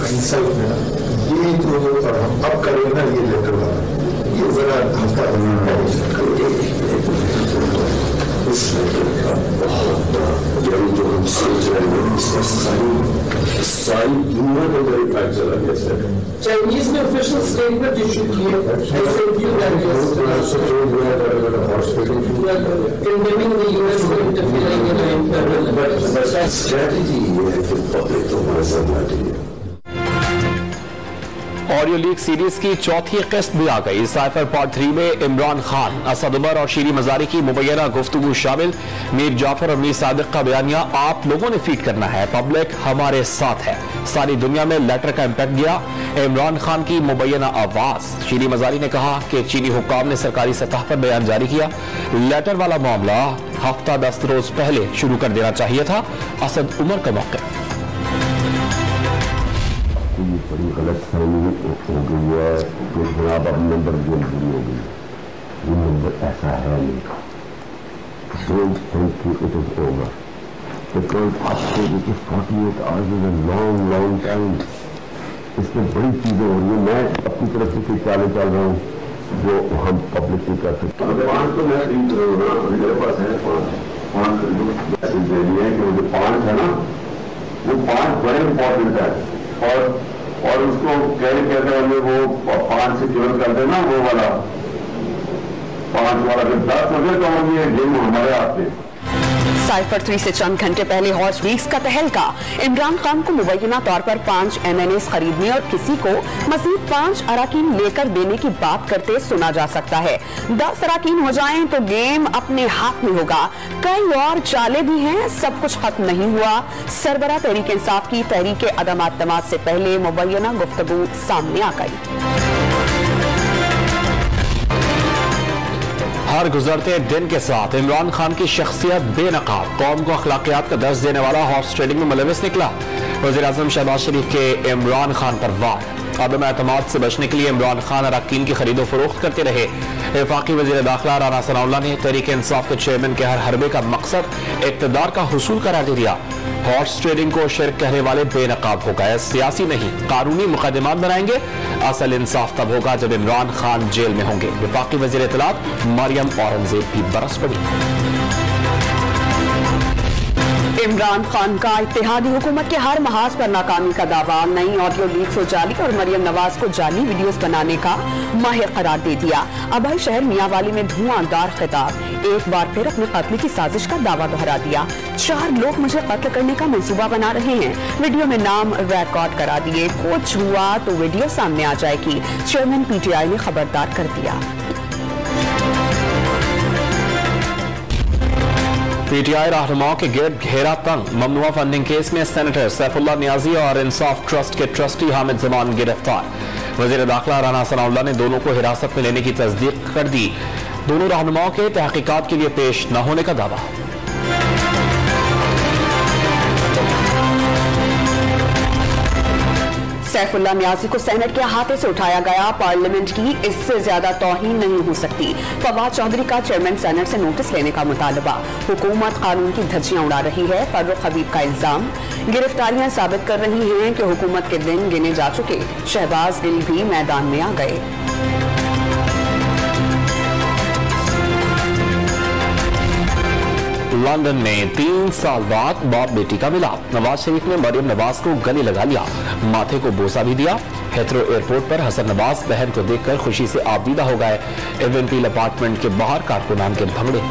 Self में ना ये जो हम अब करें ना ये लेटर वाला ये जरा हफ्ता इस लेटर का बहुत यानी जो हम सोच रहे हैं इसका सारी दुनिया को मेरे पैक चला गया सर। चाइनीज ने ऑफिशियल स्टेटमेंट इशू किया condemning the US for interfering in the internal but strategy है कि पब्लिक तो मजा लाती है। ऑडियो लीक सीरीज की चौथी किस्त भी आ गई। साइफर पार्ट 3 में इमरान खान, असद उमर और शीरी मजारी की मुबैना गुफ्तगू शामिल। मीर जाफर और मीर सादिक का बयानिया आप लोगों ने फीड करना है, पब्लिक हमारे साथ है। सारी दुनिया में लेटर का इम्पैक्ट गया। इमरान खान की मुबैना आवाज। शीरी मजारी ने कहा कि चीनी हुक्काम ने सरकारी सतह पर बयान जारी किया। लेटर वाला मामला हफ्ता 10 रोज पहले शुरू कर देना चाहिए था। असद उमर का मौक़िफ़। ये बड़ी गलत फहमी हो गई है कि जनाब अब नंबर जेल पूरी हो गई। ये नंबर ऐसा है नहीं। Don't think it is over because आपको देखिए 48 hours is a long time. इसमें बड़ी चीजें हो रही है। मैं अपनी तरफ से कुछ चाले चल रहा हूँ जो हम पब्लिक नहीं कर सकते। पाँच तो मैं खरीद रहा हूँ ना, मेरे पास है पाँच मैसेज दे दिए हैं कि वो जो 5 है ना वो 5 बड़े इंपॉर्टेंट है और उसको कहते हमें वो 5 से केवल कर देना वो वाला 5 वाला जब 10 हो गए तो हम ये गेम हमारे हाथ में। साइफर 3 से चंद घंटे पहले हॉर्स वीक्स का तहलका। इमरान खान को मुबैना तौर पर 5 MNAs खरीदने और किसी को मजीद 5 अराकीन लेकर देने की बात करते सुना जा सकता है। 10 अराकीन हो जाएं तो गेम अपने हाथ में होगा। कई और चाले भी हैं, सब कुछ खत्म नहीं हुआ। सरबरा तहरीक इंसाफ की तहरीक अदम अतमाद से पहले मुबैना गुफ्तगू सामने आ गई। हर गुजरते दिन के साथ इमरान खान की शख्सियत बेनकाब, कौम को अखलाकियात का दर्ज देने वाला हॉर्स ट्रेडिंग में मुलविस निकला। वज़ीर-ए-आज़म शहबाज शरीफ के इमरान खान पर वार। अदम एतमाद से बचने के लिए इमरान खान अराकीन की खरीदो फरोख्त करते रहे। वफाकी वज़ीर दाखिला राना सनाउल्लाह ने तहरीक इंसाफ के चेयरमैन के हर हरबे का मकसद इक़्तिदार का हुसूल करार दे दिया। हॉर्स ट्रेडिंग को शिर्क कहने वाले बेनकाब हो गए। सियासी नहीं कानूनी मुकदमात बनाएंगे। असल इंसाफ तब होगा जब इमरान खान जेल में होंगे। वफाकी वज़ीर इत्तलात मरियम औरंगजेब भी बरस पड़ी। इमरान खान का इत्तेहादी हुकूमत के हर महाज पर नाकामी का दावा। नई ऑडियो लीक्स को जाली और मरियम नवाज को जाली वीडियोस बनाने का माहिर करार दे दिया। अभय शहर मियांवाली में धुआंधार खिताब। एक बार फिर अपने कत्ल की साजिश का दावा दोहरा दिया। 4 लोग मुझे कत्ल करने का मंसूबा बना रहे हैं। वीडियो में नाम रिकॉर्ड करा दिए। कुछ हुआ तो वीडियो सामने आ जाएगी। चेयरमैन PTI ने खबरदार कर दिया। PTI रहनुमाओं के गिरद घेरा तंग। ममनुआ फंडिंग केस में सेनेटर सैफुल्लाह नियाजी और इंसाफ ट्रस्ट के ट्रस्टी हामिद जमान गिरफ्तार। वज़ीर दाखिला राना सनाउल्लाह ने दोनों को हिरासत में लेने की तस्दीक कर दी। दोनों रहनुमाओं के तहकीकात के लिए पेश न होने का दावा। सैफुल्लाह नियाजी को सेनेट के अहाते से उठाया गया। पार्लियामेंट की इससे ज्यादा तौहीन नहीं हो सकती। फवाद चौधरी का चेयरमैन सेनेट से नोटिस लेने का मुतालबा। हुकूमत कानून की धज्जियां उड़ा रही है। फर्रुख हबीब का इल्जाम। गिरफ्तारियां साबित कर रही हैं कि हुकूमत के दिन गिने जा चुके। शहबाज गिल भी मैदान में आ गए। लंदन में 3 साल बाद बाप बेटी का मिलाप। नवाज शरीफ ने मरियम नवाज को गले लगा लिया, माथे को बोसा भी दिया। हेथरो एयरपोर्ट पर हसन नवाज बहन को देखकर खुशी से आबीदा हो गए। इवेंटील अपार्टमेंट के बाहर कारकुनान के भंगड़े।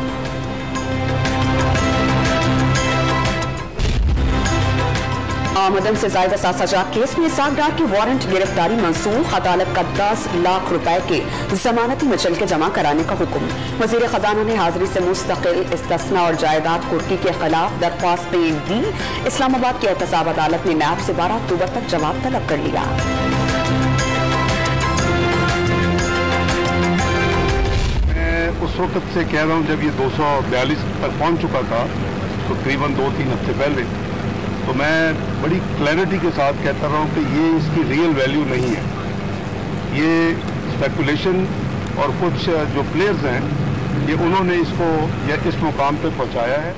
आमदन से ज़ायदा सासाजात केस में इसाक डार की वारंट गिरफ्तारी मंसूख। अदालत का 10 लाख रुपए के जमानती मचल के जमा कराने का हुक्म। वजीर खजाना ने हाजिरी से मुस्तकिल इस्तिस्ना और जायदाद कुर्की के खिलाफ दरख्वास्तें दी। इस्लामाबाद की एहतसाब अदालत ने नैब से 12 अक्टूबर तक जवाब तलब कर लिया। मैं उस वक्त से कह रहा हूँ जब ये 242 पर पहुँच चुका था, तो करीबन 2-3 हफ्ते पहले, तो मैं बड़ी क्लैरिटी के साथ कहता रहा हूँ कि ये इसकी रियल वैल्यू नहीं है। ये स्पेकुलेशन और कुछ जो प्लेयर्स हैं, ये उन्होंने इसको या इस मुकाम पे पहुँचाया है।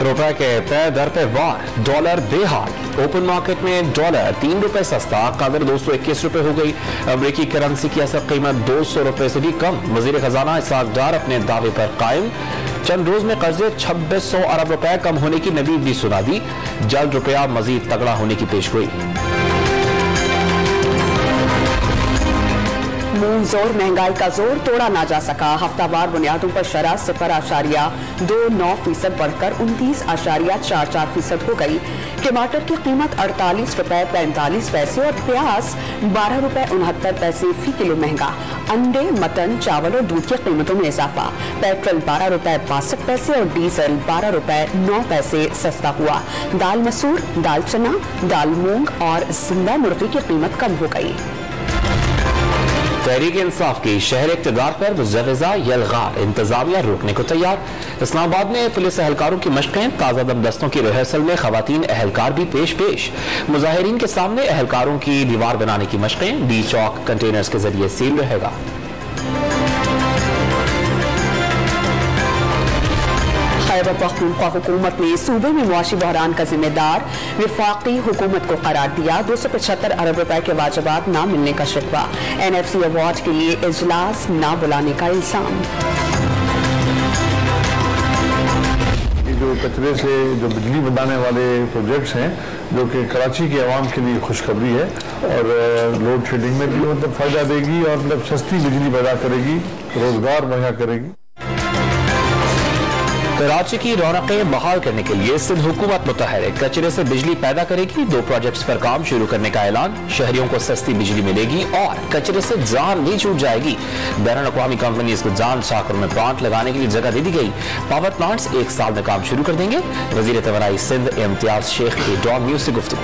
रुपए के पे दर पे वार, डॉलर बेहाल। ओपन मार्केट में डॉलर 3 रुपए सस्ता, कदर 221 रुपए हो गई। अमेरिकी करेंसी की असल कीमत 200 रुपए से भी कम। वजीर खजाना इसहाक डार अपने दावे पर कायम। चंद रोज में कर्जे 2600 अरब रुपए कम होने की नवीद भी सुना दी। जल्द रुपया मजीद तगड़ा होने की पेशगोई। मूंग जोर महंगाई का जोर तोड़ा ना जा सका। हफ्तावार बुनियादों पर शरह 0.29% बढ़कर 29.44% हो गई। टमाटर की कीमत 48 रुपए 45 पैसे और प्याज 12 रुपए 69 पैसे फी किलो महंगा। अंडे, मटन, चावल और दूध की कीमतों में इजाफा। पेट्रोल 12 रुपए 62 पैसे और डीजल 12 रुपए 9 पैसे सस्ता हुआ। दाल मसूर, दाल चना, दाल मूंग और जिंदा मुर्गी की कीमत कम हो गई। तहरीक इंसाफ की शहर इक़्तिदार पर मुजव्वज़ा यलगार, इंतजामिया रोकने को तैयार। इस्लामाबाद में पुलिस एहलकारों की मशक़ें, ताज़ा दम दस्तों की रिहर्सल में खवातीन एहलकार भी पेश। मुजाहिरीन के सामने एहलकारों की दीवार बनाने की मशक़ें, डी चौक कंटेनर्स के जरिए सील रहेगा। खैबर पख्तूनख्वा हुकूमत ने सूबे में मुआशी बहरान का जिम्मेदार विफाकी हुकूमत को करार दिया। 275 अरब रुपए के वाजिबात न मिलने का शिकवा। NFC अवार्ड के लिए इजलास न बुलाने का इल्जाम। जो कचरे से जो बिजली बनाने वाले प्रोजेक्ट्स हैं, जो कि कराची के अवाम के लिए खुशखबरी है और लोड शेडिंग में भी मतलब फायदा देगी और मतलब सस्ती बिजली पैदा करेगी, रोजगार मुहैया करेगी। कराची की रौनकें बहाल करने के लिए सिंध हुकूमत मुतहरिक, कचरे से बिजली पैदा करेगी। 2 प्रोजेक्ट्स पर काम शुरू करने का ऐलान। शहरियों को सस्ती बिजली मिलेगी और कचरे से जान भी छूट जाएगी। बैनुल अक़वामी कंपनीज को जान साकरों में प्लांट लगाने के लिए जगह दे दी गई। पावर प्लांट्स 1 साल में काम शुरू कर देंगे। वजीर तवानाई सिंध इम्तियाज शेख की डॉन न्यूज से गुफ्तगू।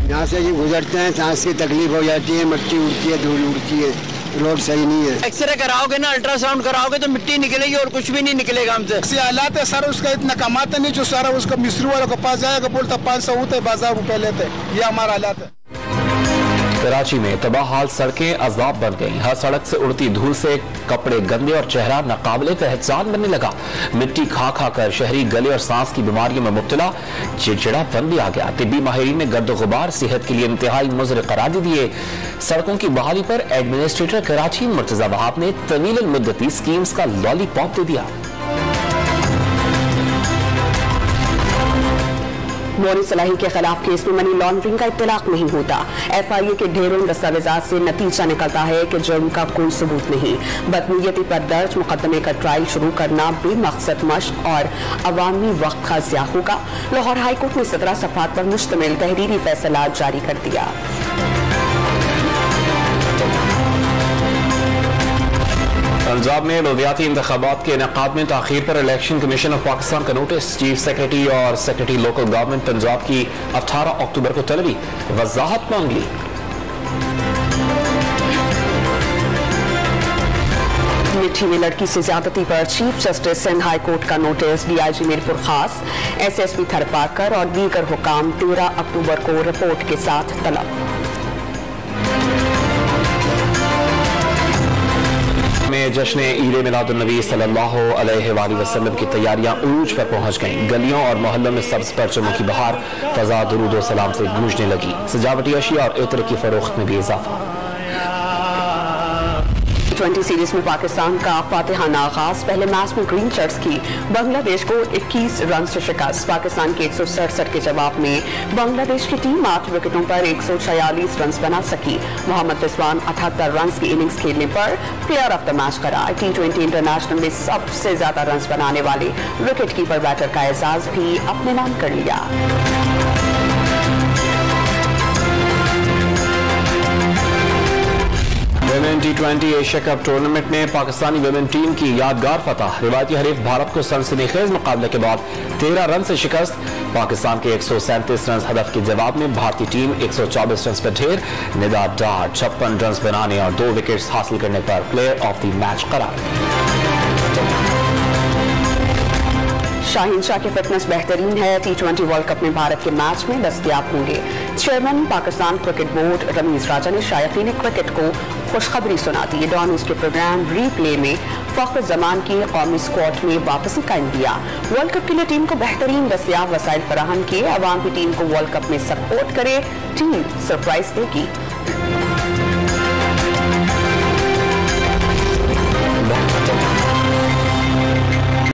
यहाँ से ये गुजरते हैं, सांस की तकलीफ हो जाती है, मिट्टी उड़ती है, धूल उड़ती है, रोड सही नहीं है। एक्सरे कराओगे ना, अल्ट्रासाउंड कराओगे तो मिट्टी निकलेगी और कुछ भी नहीं निकलेगा हमसे। ऐसे हालात है सर, उसका इतना कमाते नहीं जो सारा उसका मिस्त्री वालों के पास जाएगा, बोलता 500 होते 1000 रुपए लेते। ये हमारा हालात है। कराची में तबाह हाल सड़कें अजाब बन गईं। हर सड़क से उड़ती धूल से कपड़े गंदे और चेहरा नाकाबिले पहचान बनने लगा। मिट्टी खा खा कर शहरी गले और सांस की बीमारियों में मुब्तला। चिड़चिड़ापन भी आ गया। तिब्बी माहिरीन ने गर्द गुबार सेहत के लिए इंतहाई मुज़र करार दे दिए। सड़कों की बहाली पर एडमिनिस्ट्रेटर कराची मुर्तजा वहाब ने तवील मुद्दती स्कीम्स का लॉलीपॉप दे दिया। मोरी सलाही के खिलाफ केस में मनी लॉन्ड्रिंग का इत्तलाक नहीं होता। FIA के ढेरों दस्तावेजात से नतीजा निकलता है कि जुर्म का कोई सबूत नहीं। बदनीयती पर दर्ज मुकदमे का ट्रायल शुरू करना बेमकसद मश्क और अवामी वक्त का ज़िया होगा। लाहौर हाईकोर्ट ने 17 सफ़हात पर मुश्तमिल तहरीरी फैसला जारी कर दिया। पंजाब में बलदियाती इंतखाबात के इनेकाद में ताखीर पर इलेक्शन कमीशन ऑफ पाकिस्तान का नोटिस। चीफ सेक्रेटरी और सेक्रेटरी लोकल गवर्नमेंट पंजाब की 18 अक्टूबर को तलबी, वजाहत मांग ली। मिठी में लड़की से ज्यादती पर chief justice Sindh high court का नोटिस। DIG मीरपुर खास, SSP थरपाकर और दीगर हुकाम 13 अक्टूबर को रिपोर्ट के साथ तलब। में जश्न ईद मिलादुन्नबी सल्लल्लाहु अलैहि वसल्लम की तैयारियां उरूज पर पहुंच गईं। गलियों और मोहल्लों में सब्ज परचमों की बहार, फजा दुरूद व सलाम से गूंजने लगी। सजावटी अशिया और इत्र की फरोख्त में भी इजाफा। T20 सीरीज में पाकिस्तान का फातिहाना आगाज। पहले मैच में ग्रीन शर्ट्स की बांग्लादेश को 21 रन से शिकस्त। पाकिस्तान के 167 के जवाब में बांग्लादेश की टीम 8 विकेटों पर 146 रन बना सकी। मोहम्मद रिजवान 78 रन की इनिंग्स खेलने पर प्लेयर ऑफ द मैच करार। T20 इंटरनेशनल में सबसे ज्यादा रन बनाने वाले विकेट कीपर बैटर का एजाज भी अपने नाम कर लिया। Women T20 Asia cup tournament में पाकिस्तानी वुमेन टीम की यादगार फतह। रिवायती हरीफ भारत को सनसनीखेज मुकाबले के बाद 13 रन से शिकस्त। पाकिस्तान के 137 रन हदफ के जवाब में भारतीय टीम 124 रन पर ढेर। निदा डार 56 रन बनाने और 2 विकेट्स हासिल करने पर प्लेयर ऑफ द मैच करार। शाहीन शाह की फिटनेस बेहतरीन है। T20 वर्ल्ड कप में भारत के मैच में दस्तयाब होंगे। Chairman Pakistan cricket board Ramiz Raja ने शायकीन क्रिकेट को खुशखबरी सुना दी। डॉन न्यूज के प्रोग्राम रीप्ले में फख्र जमान की कौमी स्क्वाड में वापसी का इंदिया। वर्ल्ड कप के लिए टीम को बेहतरीन दस्तयाब वसाइल फराहम किए। अवाम की टीम को वर्ल्ड कप में सपोर्ट करे, टीम सरप्राइज देगी।